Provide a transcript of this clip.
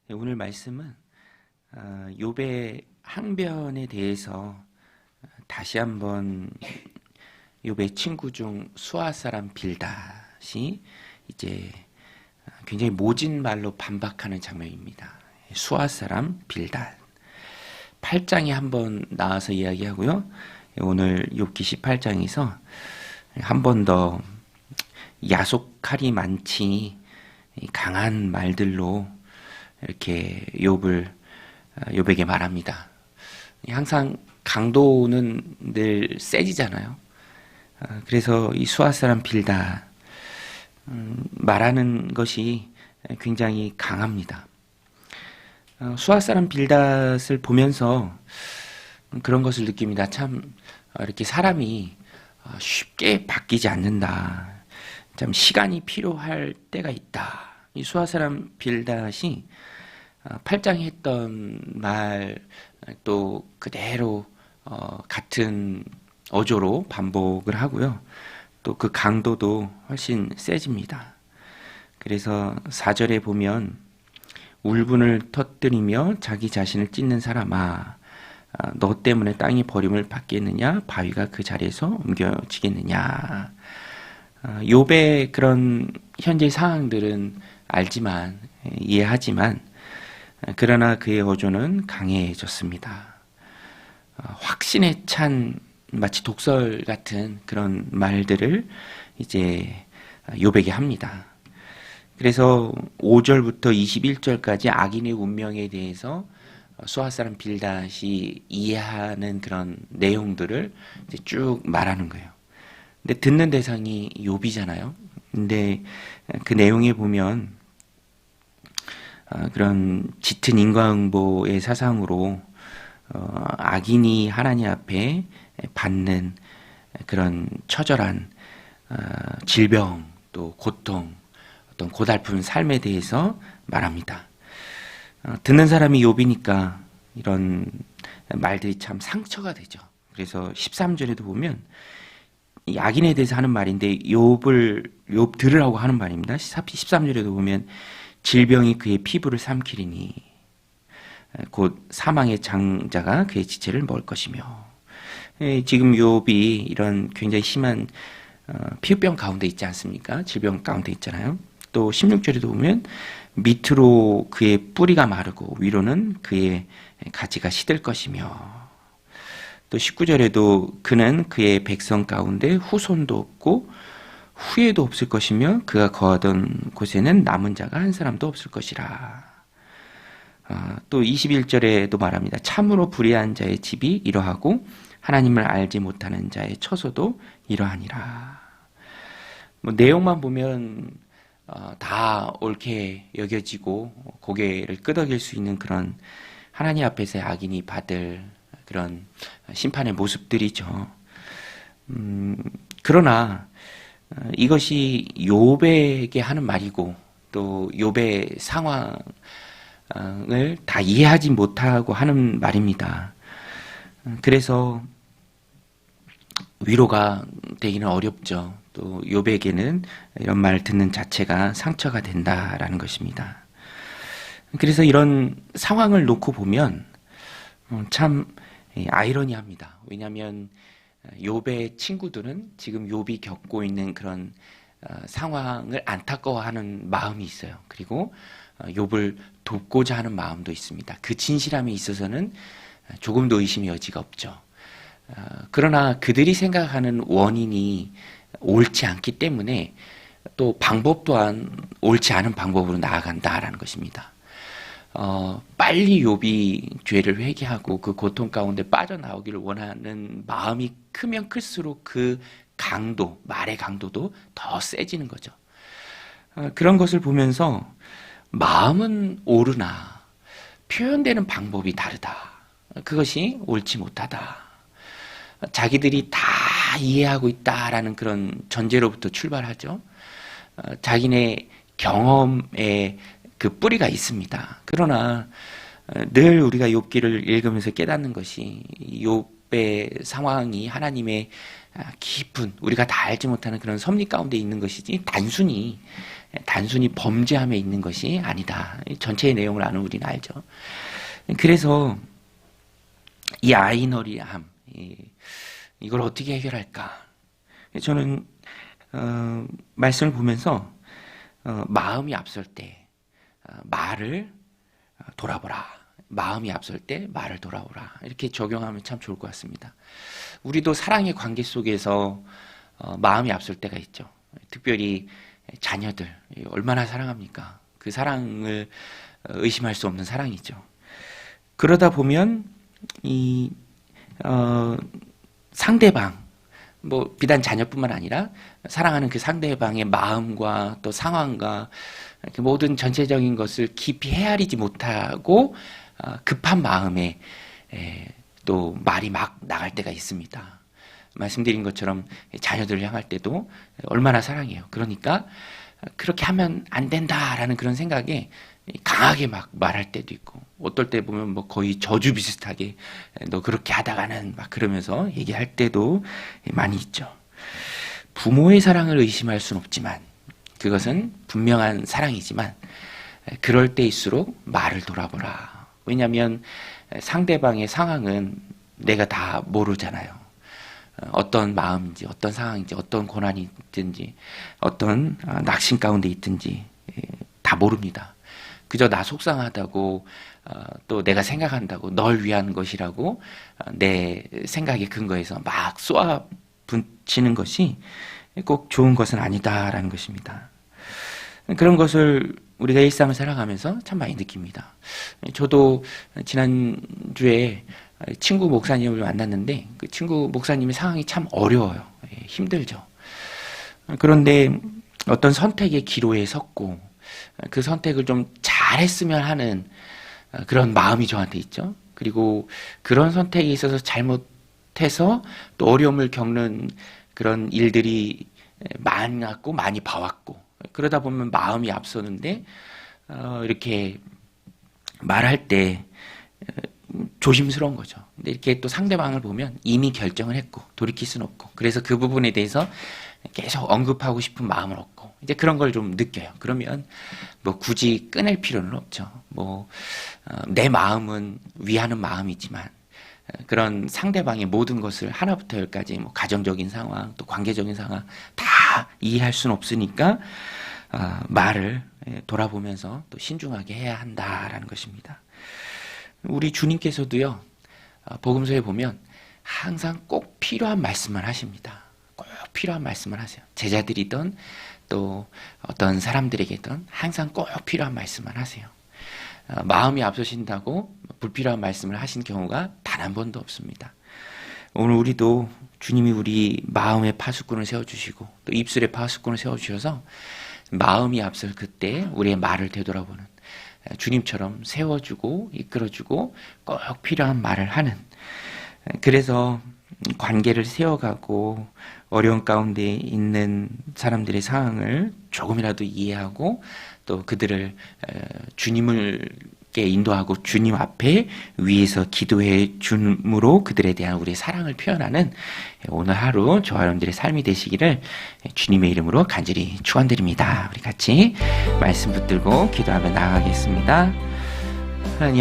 네, 오늘 말씀은 욥의 항변에 대해서 다시 한번 욥의 친구 중 수아 사람 빌닷이 이제 굉장히 모진 말로 반박하는 장면입니다. 수아 사람 빌닷 8장에 한번 나와서 이야기하고요. 오늘 욥기 18장에서 한 번 더 야속할이 많지 강한 말들로 이렇게 욥에게 말합니다. 항상 강도는 늘 세지잖아요. 그래서 이 수아 사람 빌닷 말하는 것이 굉장히 강합니다. 수아 사람 빌닷을 보면서 그런 것을 느낍니다. 참 이렇게 사람이 쉽게 바뀌지 않는다. 참 시간이 필요할 때가 있다. 이 수아 사람 빌닷이 8장에 했던 말 또 그대로 같은 어조로 반복을 하고요. 또 그 강도도 훨씬 세집니다. 그래서 4절에 보면 울분을 터뜨리며 자기 자신을 찢는 사람아 너 때문에 땅이 버림을 받겠느냐 바위가 그 자리에서 옮겨지겠느냐. 욥의 그런 현재 상황들은 알지만 이해하지만 그러나 그의 어조는 강해졌습니다. 확신에 찬 마치 독설 같은 그런 말들을 이제 욥에게 합니다. 그래서 5절부터 21절까지 악인의 운명에 대해서 수아 사람 빌닷이 이해하는 그런 내용들을 이제 쭉 말하는 거예요. 근데 듣는 대상이 욥이잖아요. 근데 그 내용에 보면 그런 짙은 인과응보의 사상으로 악인이 하나님 앞에 받는 그런 처절한 질병 또 고통 어떤 고달픈 삶에 대해서 말합니다. 듣는 사람이 욥이니까 이런 말들이 참 상처가 되죠. 그래서 13절에도 보면 이 악인에 대해서 하는 말인데 욥 들으라고 하는 말입니다. 13절에도 보면 질병이 그의 피부를 삼키리니 곧 사망의 장자가 그의 지체를 먹을 것이며 지금 욥이 이런 굉장히 심한 피부병 가운데 있지 않습니까? 질병 가운데 있잖아요. 또 16절에도 보면 밑으로 그의 뿌리가 마르고 위로는 그의 가지가 시들 것이며 또 19절에도 그는 그의 백성 가운데 후손도 없고 후회도 없을 것이며 그가 거하던 곳에는 남은 자가 한 사람도 없을 것이라. 또 21절에도 말합니다. 참으로 불의한 자의 집이 이러하고 하나님을 알지 못하는 자의 처소도 이러하니라. 뭐 내용만 보면 다 옳게 여겨지고 고개를 끄덕일 수 있는 그런 하나님 앞에서의 악인이 받을 그런 심판의 모습들이죠. 그러나 이것이 욥에게 하는 말이고 또 욥의 상황을 다 이해하지 못하고 하는 말입니다. 그래서 위로가 되기는 어렵죠. 또 욥에게는 이런 말 듣는 자체가 상처가 된다라는 것입니다. 그래서 이런 상황을 놓고 보면 참 아이러니합니다. 왜냐하면 욥의 친구들은 지금 욥이 겪고 있는 그런 상황을 안타까워하는 마음이 있어요. 그리고 욥을 돕고자 하는 마음도 있습니다. 그 진실함에 있어서는 조금도 의심의 여지가 없죠. 그러나 그들이 생각하는 원인이 옳지 않기 때문에 또 방법 또한 옳지 않은 방법으로 나아간다라는 것입니다. 빨리 욥이 죄를 회개하고 그 고통 가운데 빠져나오기를 원하는 마음이 크면 클수록 그 강도, 말의 강도도 더 세지는 거죠. 그런 것을 보면서 마음은 옳으나 표현되는 방법이 다르다. 그것이 옳지 못하다. 자기들이 다 이해하고 있다라는 그런 전제로부터 출발하죠. 자기네 경험에 그 뿌리가 있습니다. 그러나 늘 우리가 욥기를 읽으면서 깨닫는 것이 욥의 상황이 하나님의 깊은 우리가 다 알지 못하는 그런 섭리 가운데 있는 것이지 단순히 단순히 범죄함에 있는 것이 아니다. 전체의 내용을 아는 우리는 알죠. 그래서 이 아이너리함, 이걸 어떻게 해결할까? 저는 말씀을 보면서 마음이 앞설 때 말을 돌아보라. 마음이 앞설 때 말을 돌아보라. 이렇게 적용하면 참 좋을 것 같습니다. 우리도 사랑의 관계 속에서 마음이 앞설 때가 있죠. 특별히 자녀들 얼마나 사랑합니까? 그 사랑을 의심할 수 없는 사랑이죠. 그러다 보면 이 상대방, 뭐 비단 자녀뿐만 아니라 사랑하는 그 상대방의 마음과 또 상황과 모든 전체적인 것을 깊이 헤아리지 못하고 급한 마음에 또 말이 막 나갈 때가 있습니다. 말씀드린 것처럼 자녀들을 향할 때도 얼마나 사랑해요. 그러니까 그렇게 하면 안 된다라는 그런 생각에 강하게 막 말할 때도 있고, 어떨 때 보면 뭐 거의 저주 비슷하게 너 그렇게 하다가는 막 그러면서 얘기할 때도 많이 있죠. 부모의 사랑을 의심할 수는 없지만 그것은 분명한 사랑이지만 그럴 때일수록 말을 돌아보라. 왜냐하면 상대방의 상황은 내가 다 모르잖아요. 어떤 마음인지, 어떤 상황인지, 어떤 고난이 있든지, 어떤 낙심 가운데 있든지 다 모릅니다. 그저 나 속상하다고 또 내가 생각한다고 널 위한 것이라고 내 생각의 근거에서 막 쏘아 붙이는 것이 꼭 좋은 것은 아니다라는 것입니다. 그런 것을 우리가 일상을 살아가면서 참 많이 느낍니다. 저도 지난주에 친구 목사님을 만났는데 그 친구 목사님의 상황이 참 어려워요. 힘들죠. 그런데 어떤 선택의 기로에 섰고 그 선택을 좀 잘했으면 하는 그런 마음이 저한테 있죠. 그리고 그런 선택에 있어서 잘못해서 또 어려움을 겪는 그런 일들이 많았고 많이 봐왔고, 그러다 보면 마음이 앞서는데 이렇게 말할 때 조심스러운 거죠. 근데 이렇게 또 상대방을 보면 이미 결정을 했고 돌이킬 수는 없고, 그래서 그 부분에 대해서 계속 언급하고 싶은 마음을 얻고 이제 그런 걸 좀 느껴요. 그러면 뭐 굳이 끊을 필요는 없죠. 뭐 내 마음은 위하는 마음이지만 그런 상대방의 모든 것을 하나부터 열까지 뭐 가정적인 상황 또 관계적인 상황 다 이해할 수는 없으니까 말을 돌아보면서 또 신중하게 해야 한다라는 것입니다. 우리 주님께서도요, 복음서에 보면 항상 꼭 필요한 말씀만 하십니다. 꼭 필요한 말씀을 하세요. 제자들이든 또 어떤 사람들에게든 항상 꼭 필요한 말씀만 하세요. 마음이 앞서신다고 불필요한 말씀을 하신 경우가 단 한 번도 없습니다. 오늘 우리도 주님이 우리 마음에 파수꾼을 세워주시고 또 입술에 파수꾼을 세워주셔서 마음이 앞설 그때 우리의 말을 되돌아보는 주님처럼 세워주고 이끌어주고 꼭 필요한 말을 하는, 그래서 관계를 세워가고 어려운 가운데 있는 사람들의 상황을 조금이라도 이해하고 또 그들을 주님을께 인도하고 주님 앞에 위에서 기도해 줌으로 그들에 대한 우리의 사랑을 표현하는 오늘 하루 저와 여러분들의 삶이 되시기를 주님의 이름으로 간절히 축원드립니다. 우리 같이 말씀 붙들고 기도하며 나아가겠습니다. 하나님